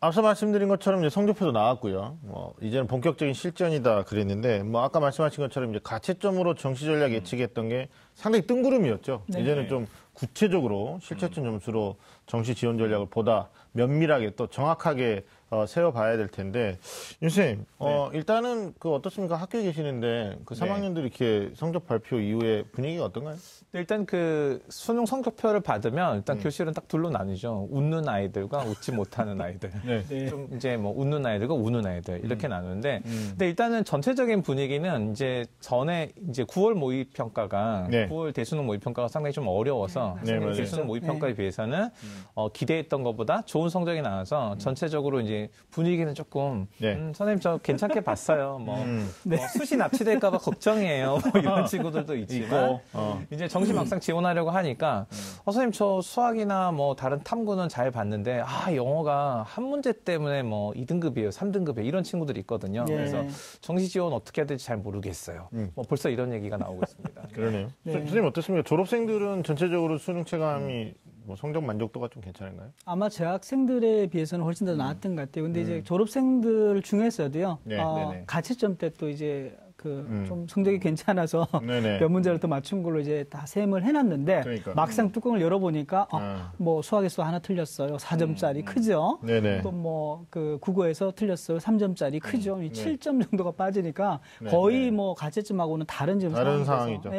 앞서 말씀드린 것처럼 이제 성적표도 나왔고요. 이제는 본격적인 실전이다 그랬는데, 아까 말씀하신 것처럼 이제 가채점으로 정시 전략 예측했던 게 상당히 뜬구름이었죠. 네. 이제는 좀 구체적으로 실체점 점수로 정시 지원 전략을 보다 면밀하게 또 정확하게 세워봐야 될 텐데, 윤 선생님, 일단은 어떻습니까? 학교에 계시는데 그 3학년들이 이렇게 성적 발표 이후에 분위기가 어떤가요? 일단 수능 성적표를 받으면 일단 교실은 딱 둘로 나뉘죠. 웃는 아이들과 웃지 못하는 아이들. 네. 좀 이제 웃는 아이들과 우는 아이들 이렇게 나누는데, 근데 일단은 전체적인 분위기는 이제 전에 이제 9월 모의 평가가 9월 대수능 모의 평가가 상당히 좀 어려워서 대수능 모의 평가에 비해서는 기대했던 것보다 좋은 성적이 나와서 전체적으로 이제 분위기는 조금 선생님 저 괜찮게 봤어요. 수시 납치될까봐 걱정이에요. 이런 친구들도 있지만 이제 정시 막상 지원하려고 하니까 선생님 저 수학이나 다른 탐구는 잘 봤는데 영어가 한 문제 때문에 2등급이에요, 3등급이에요 이런 친구들이 있거든요. 그래서 정시 지원 어떻게 해야 될지 잘 모르겠어요. 벌써 이런 얘기가 나오고 있습니다. 그러네요. 선생님 어떻습니까? 졸업생들은 전체적으로 수능 체감이 성적 만족도가 좀 괜찮은가요? 아마 재학생들에 비해서는 훨씬 더 나았던 것 같아요. 근데 이제 졸업생들 중에서도요, 가채점 때 또 이제 좀 성적이 괜찮아서 몇 문제를 또 맞춘 걸로 이제 다 셈을 해놨는데 막상 뚜껑을 열어보니까 수학에서 하나 틀렸어요. 4점짜리 크죠. 또 국어에서 틀렸어요. 3점짜리 크죠. 7점 정도가 빠지니까 거의 가채점하고는 다른 상황이죠.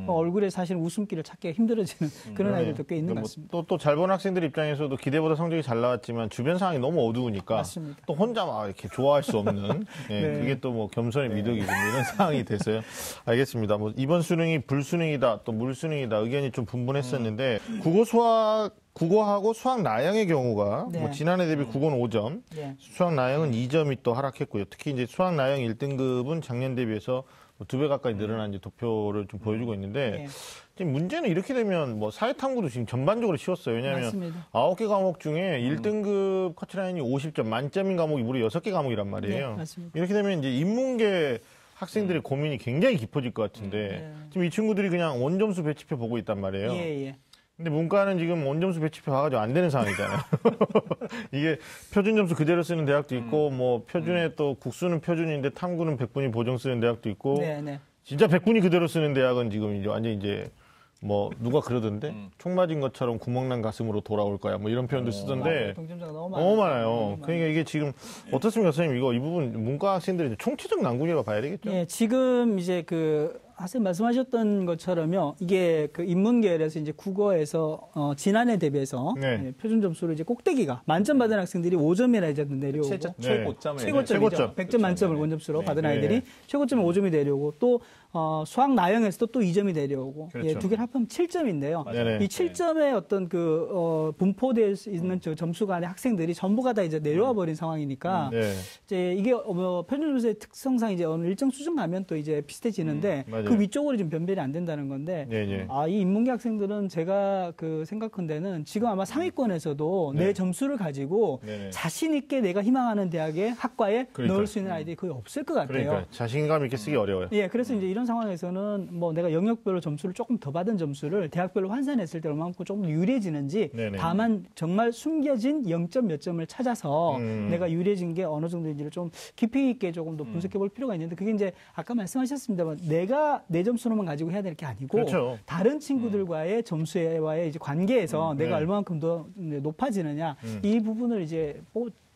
얼굴에 사실 웃음기를 찾기가 힘들어지는 그런 아이들도 꽤 있는 것 같습니다. 또 잘 본 학생들 입장에서도 기대보다 성적이 잘 나왔지만 주변 상황이 너무 어두우니까 맞습니다. 또 혼자 막 이렇게 좋아할 수 없는 그게 또 겸손의 미덕이고 이런 상황이 돼서요. 알겠습니다. 이번 수능이 불수능이다, 또 물수능이다 의견이 좀 분분했었는데 국어하고 수학 나영의 경우가 지난해 대비 국어는 5점, 수학 나영은 2점이 또 하락했고요. 특히 이제 수학 나영 1등급은 작년 대비해서 2배 가까이 늘어난 이제 득표를 좀 보여주고 있는데 지금 문제는 이렇게 되면 사회탐구도 지금 전반적으로 쉬웠어요. 왜냐하면 맞습니다. 9개 과목 중에 1등급 커트라인이 50점, 만점인 과목이 무려 6개 과목이란 말이에요. 이렇게 되면 이제 인문계 학생들의 고민이 굉장히 깊어질 것 같은데 지금 이 친구들이 그냥 원점수 배치표 보고 있단 말이에요. 근데 문과는 지금 원점수 배치표 봐가지고 안 되는 상황이잖아요. 이게 표준 점수 그대로 쓰는 대학도 있고 표준에 또 국수는 표준인데 탐구는 100분이 보정 쓰는 대학도 있고 진짜 100분이 그대로 쓰는 대학은 지금 이제 완전 이제 누가 그러던데 총 맞은 것처럼 구멍난 가슴으로 돌아올 거야 이런 표현도 쓰던데 동점자가 너무 많아요. 그러니까 이게 지금 어떻습니까, 선생님? 이 부분 문과 학생들이 총체적 난국이라고 봐야 되겠죠? 지금 이제 선생님 말씀하셨던 것처럼요. 이게 인문계열에서 이제 국어에서 지난해 대비해서 표준 점수를 이제 꼭대기가 만점 받은 학생들이 5점이나 이제 내려오고 최고점이죠. 100점 만점을 원점수로 받은 아이들이 최고점이 5점이 내려오고 또 수학 나영에서도 또 2점이 내려오고 두 개를 합하면 7점인데요. 이 7점의 어떤 분포되어 있는 점수 간의 학생들이 전부가 다 이제 내려와 버린 상황이니까 이제 이게 표준 점수의 특성상 이제 어느 일정 수준 가면 또 이제 비슷해지는데 그 위쪽으로 지금 변별이 안 된다는 건데 이 인문계 학생들은 제가 생각한데는 지금 아마 상위권에서도 내 점수를 가지고 자신 있게 내가 희망하는 대학에 학과에 넣을 수 있는 아이들이 거의 없을 것 같아요. 그러니까 자신감 있게 쓰기 어려워요. 그래서 이제 이런 상황에서는 내가 영역별로 점수를 조금 더 받은 점수를 대학별로 환산했을 때 얼마만큼 조금 더 유리해지는지 다만 정말 숨겨진 0점 몇 점을 찾아서 내가 유리해진 게 어느 정도인지를 좀 깊이 있게 조금 더 분석해 볼 필요가 있는데 그게 이제 아까 말씀하셨습니다만 내가 내 점수로만 가지고 해야 될 게 아니고 다른 친구들과의 점수와의 이제 관계에서 내가 얼마만큼 더 높아지느냐 이 부분을 이제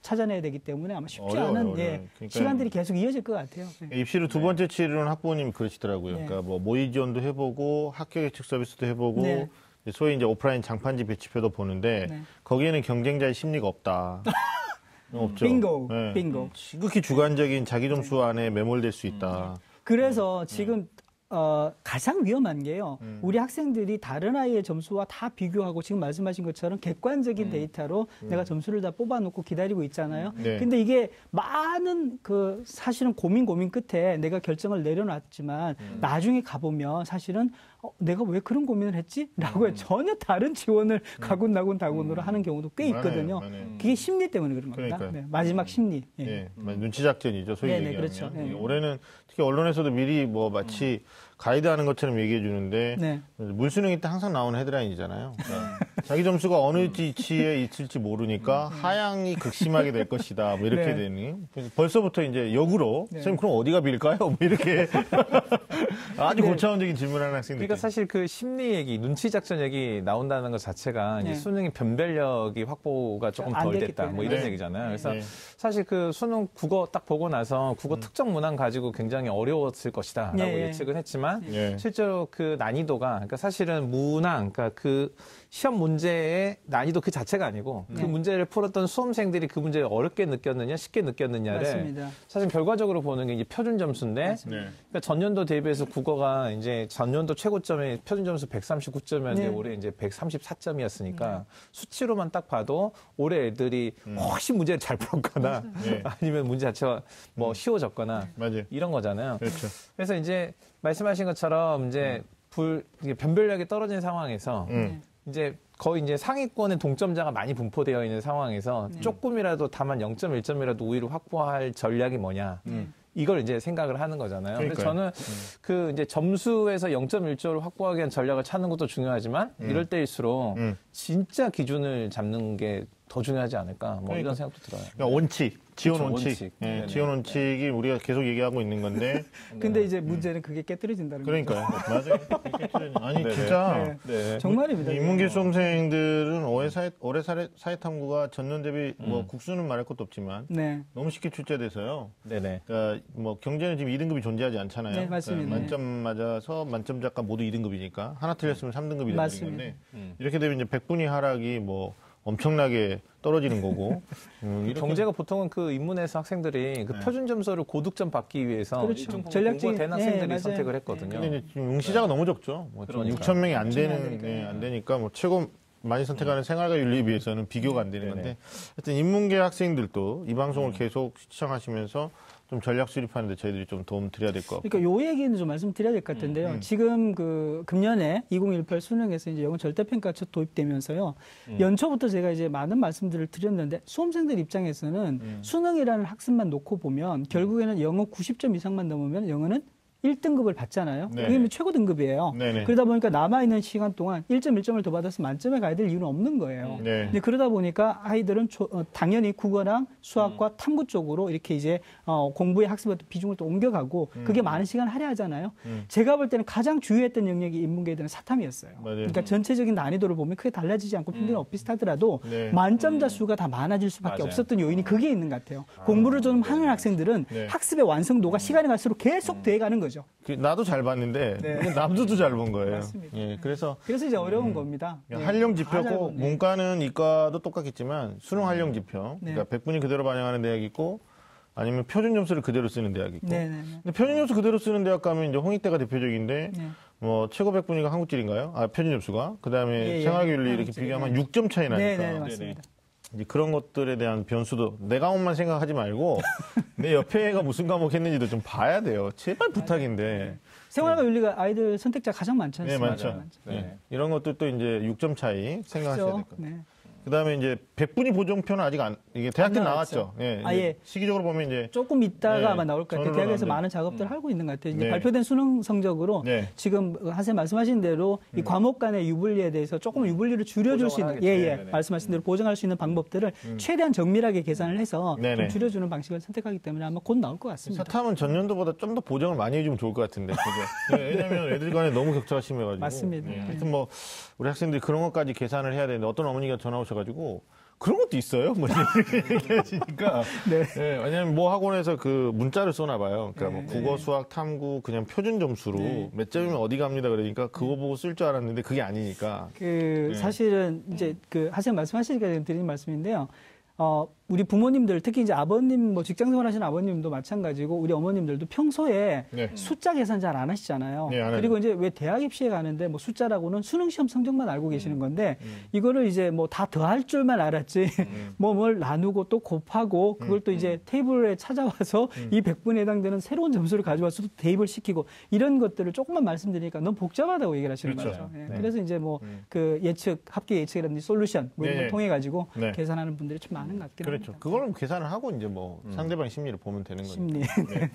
찾아내야 되기 때문에 아마 쉽지 않은 시간들이 계속 이어질 것 같아요. 입시를 두 번째 치르는 학부모님이 그러시더라고요. 그러니까 모의 지원도 해보고 학교 예측 서비스도 해보고 소위 이제 오프라인 장판지 배치표도 보는데 거기에는 경쟁자의 심리가 없다. 없죠. 빙고. 지극히 주관적인 자기 점수 안에 매몰될 수 있다. 그래서 지금 가장 위험한 게요. 우리 학생들이 다른 아이의 점수와 다 비교하고 지금 말씀하신 것처럼 객관적인 데이터로 내가 점수를 다 뽑아놓고 기다리고 있잖아요. 근데 이게 많은 사실은 고민 끝에 내가 결정을 내려놨지만 나중에 가보면 사실은 내가 왜 그런 고민을 했지? 라고 전혀 다른 지원을 가군다군으로 하는 경우도 꽤 있거든요. 그게 심리 때문에 그런 겁니다. 네, 마지막 심리. 예. 눈치 작전이죠. 소위 얘기하면. 그렇죠. 올해는 특히 언론에서도 미리 뭐 마치 가이드하는 것처럼 얘기해 주는데 물수능이 때 항상 나오는 헤드라인이잖아요. 자기 점수가 어느 위치에 있을지 모르니까 하향이 극심하게 될 것이다. 뭐 이렇게 되니 벌써부터 이제 역으로 선생님 그럼 어디가 빌까요? 뭐 이렇게 아주 고차원적인 질문하는 학생들. 그러니까 사실 그 심리 얘기, 눈치 작전 얘기 나온다는 것 자체가 이제 수능의 변별력이 확보가 조금 덜 됐다. 뭐 이런 얘기잖아요. 그래서 사실 그 수능 국어 딱 보고 나서 국어 특정 문항 가지고 굉장히 어려웠을 것이다라고 예측은 했지만 실제로 그 난이도가 그러니까 사실은 문항, 그러니까 그 시험 문제의 난이도 그 자체가 아니고 그 문제를 풀었던 수험생들이 그 문제를 어렵게 느꼈느냐 쉽게 느꼈느냐를 맞습니다. 사실 결과적으로 보는 게 이제 표준 점수인데 그러니까 전년도 대비해서 국어가 이제 전년도 최고점이 표준 점수 139점이었는데 올해 이제 134점이었으니까 수치로만 딱 봐도 올해 애들이 훨씬 문제를 잘 풀었거나 아니면 문제 자체가 뭐 쉬워졌거나 이런 거잖아요. 그렇죠. 그래서 이제 말씀하신 것처럼 이제 변별력이 떨어진 상황에서 이제 거의 이제 상위권의 동점자가 많이 분포되어 있는 상황에서 조금이라도 다만 0.1점이라도 우위를 확보할 전략이 뭐냐. 이걸 이제 생각을 하는 거잖아요. 그래서 저는 그 이제 점수에서 0.1점을 확보하기 위한 전략을 찾는 것도 중요하지만 이럴 때일수록 진짜 기준을 잡는 게 더 중요하지 않을까 뭐 이런 생각도 들어요. 그러니까 원칙, 지원 원칙. 지원 원칙이 우리가 계속 얘기하고 있는 건데. 근데 이제 문제는 그게 깨뜨려진다는 거죠. 그러니까요. 맞아요. 아니 진짜 정말입니다. 인문계 수험생들은 올해 사회탐구가 전년 대비 뭐 국수는 말할 것도 없지만 너무 쉽게 출제돼서요. 그러니까 뭐 경제는 지금 2등급이 존재하지 않잖아요. 네, 맞습니다. 그러니까 만점 맞아서 만점 작가 모두 2등급이니까 하나 틀렸으면 3등급이 되는 건데 이렇게 되면 이제 100분위 하락이 뭐 엄청나게 떨어지는 거고. 경제가 보통은 그 인문에서 학생들이 그 표준 점수를 고득점 받기 위해서 전략적인 된 학생들이 선택을 했거든요. 근데 지금 응시자가 너무 적죠. 뭐 6천 명이 안 되니까 뭐 최고 많이 선택하는 생활과 윤리에 비해서는 비교가 안 되는 건데 하여튼 인문계 학생들도 이 방송을 계속 시청하시면서 좀 전략 수립하는데 저희들이 좀 도움 드려야 될 것 같고. 그러니까 요 얘기는 좀 말씀드려야 될 것 같은데요. 지금 그 금년에 2018 수능에서 이제 영어 절대평가 첫 도입되면서요. 연초부터 제가 이제 많은 말씀들을 드렸는데 수험생들 입장에서는 수능이라는 학습만 놓고 보면 결국에는 영어 90점 이상만 넘으면 영어는 1등급을 받잖아요. 그게 최고 등급이에요. 그러다 보니까 남아있는 시간 동안 1.1점을 더 받아서 만점에 가야 될 이유는 없는 거예요. 근데 그러다 보니까 아이들은 당연히 국어랑 수학과 탐구 쪽으로 이렇게 이제 공부의 학습의 비중을 또 옮겨가고 그게 많은 시간을 할애하잖아요. 제가 볼 때는 가장 주요했던 영역이 인문계들은 사탐이었어요. 그러니까 전체적인 난이도를 보면 크게 달라지지 않고 평균은 비슷하더라도 만점자 수가 다 많아질 수밖에 없었던 요인이 그게 있는 것 같아요. 공부를 좀 하는 학생들은 학습의 완성도가 시간이 갈수록 계속 돼가는 거죠. 나도 잘 봤는데 남들도 잘 본 거예요. 맞습니다. 그래서 이제 어려운 겁니다. 활용 지표고 문과는 이과도 똑같겠지만 수능 활용 지표. 그러니까 100분이 그대로 반영하는 대학이 있고 아니면 표준 점수를 그대로 쓰는 대학이 있고. 근데 표준 점수 그대로 쓰는 대학 가면 이제 홍익대가 대표적인데 뭐 최고 100분위가 한국질인가요? 표준 점수가. 그다음에 생활윤리 이렇게 비교하면 6점 차이 나니까. 맞습니다. 이제 그런 것들에 대한 변수도 내 과목만 생각하지 말고 내 옆에 애가 무슨 과목 했는지도 좀 봐야 돼요. 제발 부탁인데. 생활과 윤리가 아이들 선택자 가장 많지 않습니까? 많죠. 이런 것들도 이제 6점 차이 생각하셔야 될 것 같아요. 그다음에 이제 100분위 보정표는 아직 이게 대학 때 나왔죠. 시기적으로 보면 이제 조금 있다가 아마 나올 것 같아요. 대학에서 많은 작업들을 하고 있는 것 같아요. 이제 발표된 수능 성적으로 지금 선생님 말씀하신 대로 이 과목 간의 유불리에 대해서 조금 유불리를 줄여줄 수 있는 말씀하신 대로 보정할 수 있는 방법들을 최대한 정밀하게 계산을 해서 좀 줄여주는 방식을 선택하기 때문에 아마 곧 나올 것 같습니다. 사탐은 전년도보다 좀 더 보정을 많이 해주면 좋을 것 같은데. 왜냐하면 애들 간에 너무 격차가 심해가지고. 맞습니다. 하여튼 뭐 우리 학생들이 그런 것까지 계산을 해야 되는데 어떤 어머니가 전화 오셔가지고 그런 것도 있어요? 뭐 이렇게 얘기하시니까. 왜냐면 뭐 학원에서 그 문자를 쏘나 봐요. 그러니까 뭐 국어, 수학, 탐구 그냥 표준 점수로 몇 점이면 어디 갑니다. 그러니까 그거 보고 쓸 줄 알았는데 그게 아니니까. 사실은 이제 그 하세요 말씀하시니까 드리는 말씀인데요. 우리 부모님들, 특히 이제 아버님, 뭐 직장 생활하시는 아버님도 마찬가지고 우리 어머님들도 평소에 네. 숫자 계산 잘 안 하시잖아요. 네, 그리고 이제 왜 대학 입시에 가는데 뭐 숫자라고는 수능 시험 성적만 알고 계시는 건데 이거를 이제 뭐 다 더할 줄만 알았지 뭐 뭘 나누고 또 곱하고 그걸 또 이제 테이블에 찾아와서 이 100분에 해당되는 새로운 점수를 가져와서 또 대입을 시키고 이런 것들을 조금만 말씀드리니까 너무 복잡하다고 얘기를 하시는 그렇죠. 거죠. 네. 네. 그래서 이제 뭐 그 예측, 합계 예측이라든지 솔루션 뭐 이런 걸 통해 가지고 네. 계산하는 분들이 좀 많은 것 같긴 합니다. 그렇죠. 그거는 계산을 하고 이제 뭐 상대방 심리를 보면 되는 거죠. 심리. 네.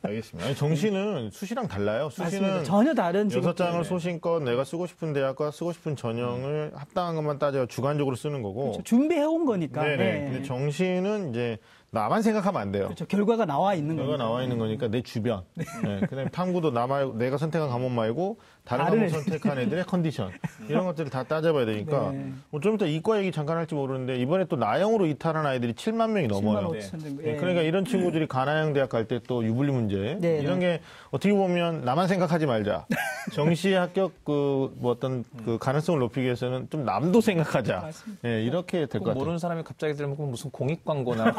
알겠습니다. 아니, 정시는 수시랑 달라요. 수시는 맞습니다. 전혀 다른 6장을 소신껏 내가 쓰고 싶은 대학과 쓰고 싶은 전형을 합당한 것만 따져 주관적으로 쓰는 거고. 그렇죠. 준비해온 거니까. 네네. 네. 근데 정시는 이제 나만 생각하면 안 돼요. 그렇죠. 결과가 나와 있는 거니까. 결과가 나와 있는 거니까 내 주변. 네. 그다음에 탐구도 내가 선택한 과목 말고 다른 과목 선택한 애들의 컨디션 이런 것들을 다 따져봐야 되니까 네. 좀 이따 이과 얘기 잠깐 할지 모르는데 이번에 또 나영으로 이탈한 아이들이 7만 명이 넘어요. 7만 5천 정도. 네. 그러니까 이런 친구들이 가나영 대학 갈 때 또 유불리 문제 네, 이런 게 어떻게 보면 나만 생각하지 말자. 정시 합격 뭐 어떤 그 가능성을 높이기 위해서는 좀 남도 생각하자. 네, 이렇게 될 것 같아요. 모르는 사람이 갑자기 들으면 무슨 공익 광고나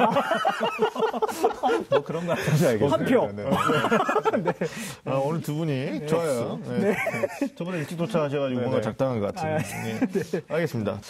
뭐 그런 거 같은데 한 표. 네. 아, 오늘 두 분이 좋아요. 네. 저번에 일찍 도착하셔가지고 뭔가 작당한 것 같은데. 네. 알겠습니다.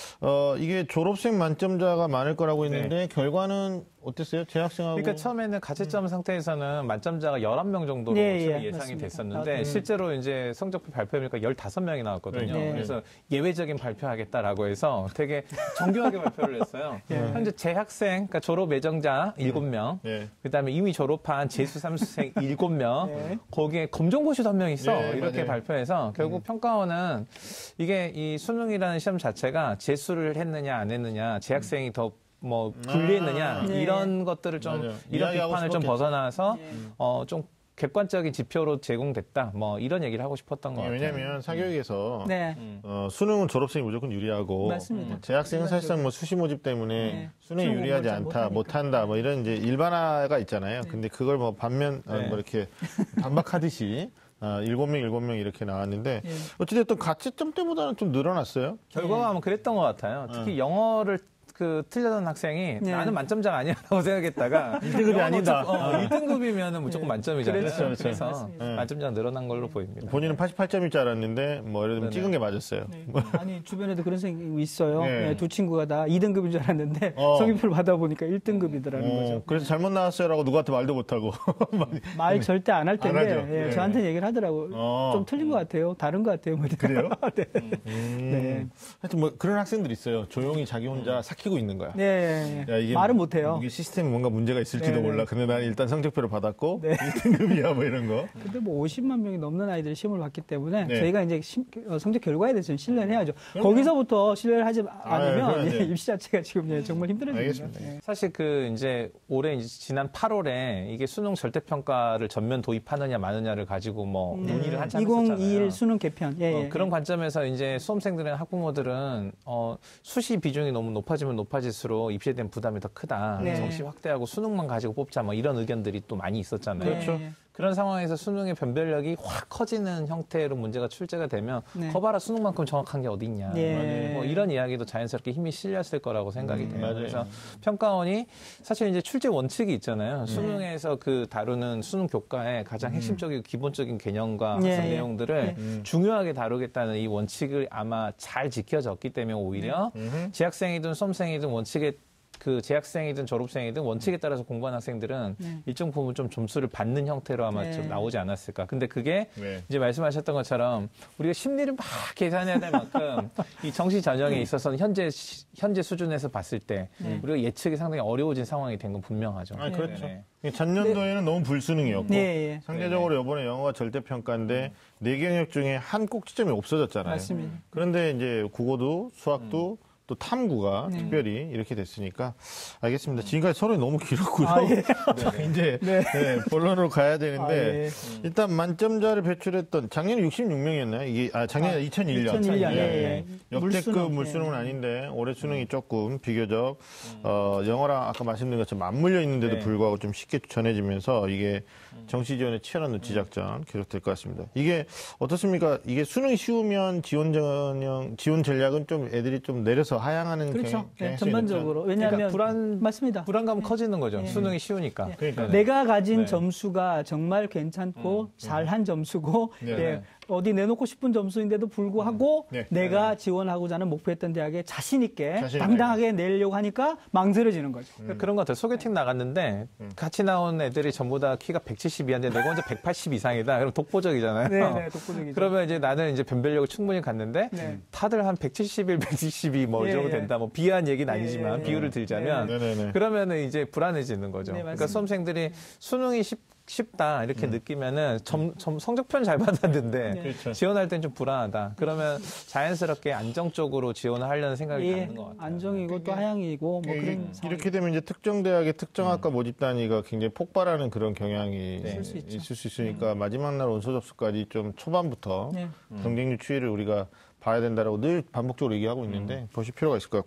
이게 졸업생 만점자가 많을 거라고 했는데 결과는 어땠어요? 재학생하고. 그러니까 처음에는 가채점 상태에서는 만점자가 11명 정도로 예상이 맞습니다. 됐었는데 실제로 이제 성적표 발표해보니까 15명이 나왔거든요. 네. 그래서 예외적인 발표하겠다라고 해서 되게 정교하게 발표를 했어요. 현재 재학생, 그러니까 졸업 예정자 7명, 그다음에 이미 졸업한 재수 3수생 7명, 거기에 검정고시도 1명 있어. 이렇게 맞아요. 발표해서 결국 평가원은 이게 이 수능이라는 시험 자체가 재수를 했느냐 안 했느냐, 재학생이 더 뭐 불리했느냐 이런 것들을 좀 맞아요. 이런 비판을 좀 싶었겠죠. 벗어나서 좀 객관적인 지표로 제공됐다 뭐 이런 얘기를 하고 싶었던 것 같아요. 왜냐하면 사교육에서 네. 수능은 졸업생이 무조건 유리하고 맞습니다. 재학생은 사실상 뭐 수시 모집 때문에 수능이 수능 유리하지 공부를 않다, 잘 못한다 뭐 이런 이제 일반화가 있잖아요. 근데 그걸 뭐 반면 뭐 이렇게 반박하듯이 7명 이렇게 나왔는데 어찌됐든 가채점 때보다는 좀 늘어났어요. 결과가 아마 그랬던 것 같아요. 특히 영어를 틀려던 학생이 나는 만점자가 아니야라고 생각했다가 1등급이 아니다. 1등급이면 무조건 만점이잖아요. 그렇죠. 그래서 만점자가 늘어난 걸로 보입니다. 본인은 88점일 줄 알았는데 뭐 예를 들면 찍은 게 맞았어요. 아니 주변에도 그런 생각이 있어요. 네. 두 친구가 다 2등급인 줄 알았는데 성적표를 받아보니까 1등급이더라는 거죠. 그래서 잘못 나왔어요라고 누구한테 말도 못하고. 말 절대 안 할 텐데 안 하죠. 저한테 얘기를 하더라고. 좀 틀린 것 같아요. 다른 것 같아요. 뭐 그래요? 네. 네. 하여튼 뭐 그런 학생들 있어요. 조용히 자기 혼자 삭히고 있는 거야. 네. 야, 이게 말은 못해요. 이게 시스템에 뭔가 문제가 있을지도 몰라. 근데 난 일단 성적표를 받았고 1등급이야 뭐 이런 거. 근데 뭐 50만 명이 넘는 아이들이 시험을 봤기 때문에 저희가 이제 성적 결과에 대해서 신뢰를 해야죠. 거기서부터 신뢰를 하지 않으면 입시 자체가 지금 정말 힘들어집니다. 알겠습니다. 사실 이제 올해 이제 지난 8월에 이게 수능 절대평가를 전면 도입하느냐 마느냐를 가지고 뭐 논의를 한참 했었잖아요. 2021 수능 개편. 그런 관점에서 이제 수험생들이나 학부모들은 수시 비중이 너무 높아지면 높아질수록 입시에 대한 부담이 더 크다. 정시 확대하고 수능만 가지고 뽑자 뭐 이런 의견들이 또 많이 있었잖아요. 그렇죠. 그런 상황에서 수능의 변별력이 확 커지는 형태로 문제가 출제가 되면 거봐라 수능만큼 정확한 게 어디 있냐. 뭐 이런 이야기도 자연스럽게 힘이 실렸을 거라고 생각이 돼요. 그래서 평가원이 사실 이제 출제 원칙이 있잖아요. 수능에서 다루는 수능 교과의 가장 핵심적이고 기본적인 개념과 학습 내용들을 중요하게 다루겠다는 이 원칙을 아마 잘 지켜졌기 때문에 오히려 재학생이든 수험생이든 원칙에 재학생이든 졸업생이든 원칙에 따라서 공부한 학생들은 일정 부분 좀 점수를 받는 형태로 아마 좀 나오지 않았을까. 근데 그게 이제 말씀하셨던 것처럼 우리가 심리를 막 계산해야 될 만큼 이 정시 전형에 있어서는 현재 수준에서 봤을 때 우리가 예측이 상당히 어려워진 상황이 된 건 분명하죠. 그렇죠. 전년도에는 너무 불수능이었고 상대적으로 이번에 영어가 절대평가인데 4경역 중에 한 꼭지점이 없어졌잖아요. 맞습니다. 그런데 이제 국어도 수학도 또 탐구가 특별히 이렇게 됐으니까 알겠습니다. 지금까지 서론이 너무 길었고요. 이제 본론으로 가야 되는데 일단 만점자를 배출했던 작년에 66명이었나요? 이게 작년에 2001년. 2001년. 역대급 물수능은 아닌데 올해 수능이 조금 비교적 영어랑 아까 말씀드린 것처럼 맞물려 있는데도 불구하고 좀 쉽게 전해지면서 이게 정시 지원의 치열한 눈치 작전 계속될 것 같습니다. 이게 어떻습니까? 이게 수능이 쉬우면 지원 전형, 지원 전략은 좀 애들이 좀 내려서 더 하향하는 그렇죠. 전반적으로. 왜냐하면 그러니까 맞습니다. 불안감은 커지는 거죠. 수능이 쉬우니까. 내가 가진 점수가 정말 괜찮고 잘한 점수고 어디 내놓고 싶은 점수인데도 불구하고 내가 지원하고자 하는 목표했던 대학에 자신 있게 당당하게 내려고 하니까 망설여지는 거죠. 그런 것 같아요. 소개팅 나갔는데 같이 나온 애들이 전부 다 키가 172인데 내가 혼자 180 이상이다. 그럼 독보적이잖아요. 네, 독보적이죠. 그러면 이제 나는 이제 변별력을 충분히 갔는데 다들 한 171, 172 뭐 이 정도 된다. 뭐 비한 얘기는 아니지만 비율을 들자면 그러면은 이제 불안해지는 거죠. 그러니까 수험생들이 수능이 쉽다 이렇게 느끼면은 성적표는 잘 받았는데 지원할 땐 좀 불안하다. 그러면 자연스럽게 안정적으로 지원을 하려는 생각이 갖는 것 같아요. 안정이고 또 하향이고 뭐 그런 이렇게 되면 이제 특정 대학의 특정 학과 모집 단위가 굉장히 폭발하는 그런 경향이 있을 수 있으니까 마지막 날 원서 접수까지 좀 초반부터 경쟁률 추이를 우리가 봐야 된다라고 늘 반복적으로 얘기하고 있는데 보실 필요가 있을 것 같고요.